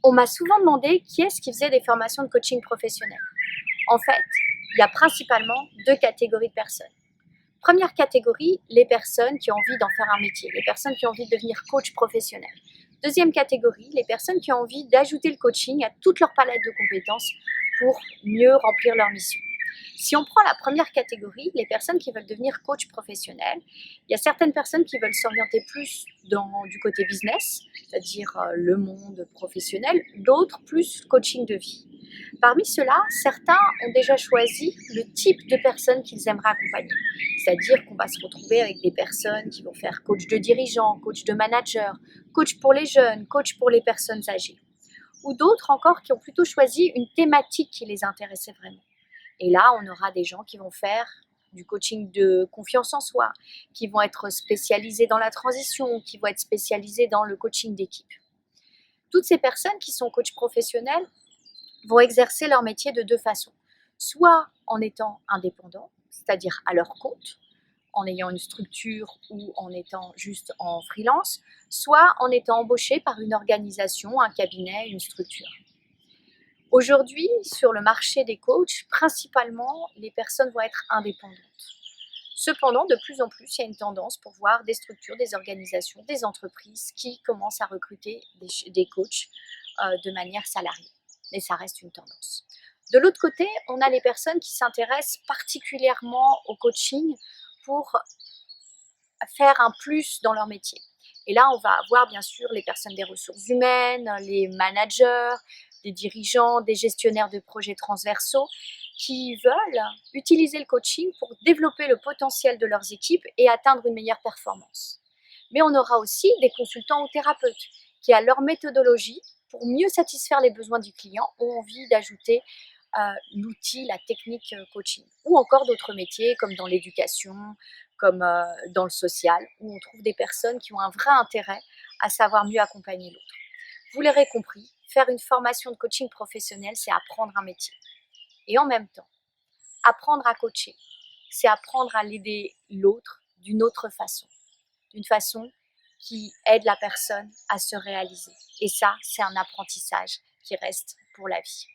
On m'a souvent demandé qui est-ce qui faisait des formations de coaching professionnel. En fait, il y a principalement deux catégories de personnes. Première catégorie, les personnes qui ont envie d'en faire un métier, les personnes qui ont envie de devenir coach professionnel. Deuxième catégorie, les personnes qui ont envie d'ajouter le coaching à toute leur palette de compétences pour mieux remplir leur mission. Si on prend la première catégorie, les personnes qui veulent devenir coach professionnel, il y a certaines personnes qui veulent s'orienter plus du côté business, c'est-à-dire le monde professionnel, d'autres plus coaching de vie. Parmi ceux-là, certains ont déjà choisi le type de personnes qu'ils aimeraient accompagner. C'est-à-dire qu'on va se retrouver avec des personnes qui vont faire coach de dirigeants, coach de manager, coach pour les jeunes, coach pour les personnes âgées. Ou d'autres encore qui ont plutôt choisi une thématique qui les intéressait vraiment. Et là, on aura des gens qui vont faire du coaching de confiance en soi, qui vont être spécialisés dans la transition, qui vont être spécialisés dans le coaching d'équipe. Toutes ces personnes qui sont coachs professionnels vont exercer leur métier de deux façons. Soit en étant indépendants, c'est-à-dire à leur compte, en ayant une structure ou en étant juste en freelance, soit en étant embauchés par une organisation, un cabinet, une structure. Aujourd'hui, sur le marché des coachs, principalement, les personnes vont être indépendantes. Cependant, de plus en plus, il y a une tendance pour voir des structures, des organisations, des entreprises qui commencent à recruter des coachs de manière salariée. Mais ça reste une tendance. De l'autre côté, on a les personnes qui s'intéressent particulièrement au coaching pour faire un plus dans leur métier. Et là, on va avoir bien sûr les personnes des ressources humaines, les managers, des dirigeants, des gestionnaires de projets transversaux qui veulent utiliser le coaching pour développer le potentiel de leurs équipes et atteindre une meilleure performance. Mais on aura aussi des consultants ou thérapeutes qui, à leur méthodologie, pour mieux satisfaire les besoins du client, ont envie d'ajouter l'outil, la technique coaching. Ou encore d'autres métiers comme dans l'éducation, comme dans le social, où on trouve des personnes qui ont un vrai intérêt à savoir mieux accompagner l'autre. Vous l'aurez compris, faire une formation de coaching professionnel, c'est apprendre un métier. Et en même temps, apprendre à coacher, c'est apprendre à l'aider l'autre d'une autre façon. D'une façon qui aide la personne à se réaliser. Et ça, c'est un apprentissage qui reste pour la vie.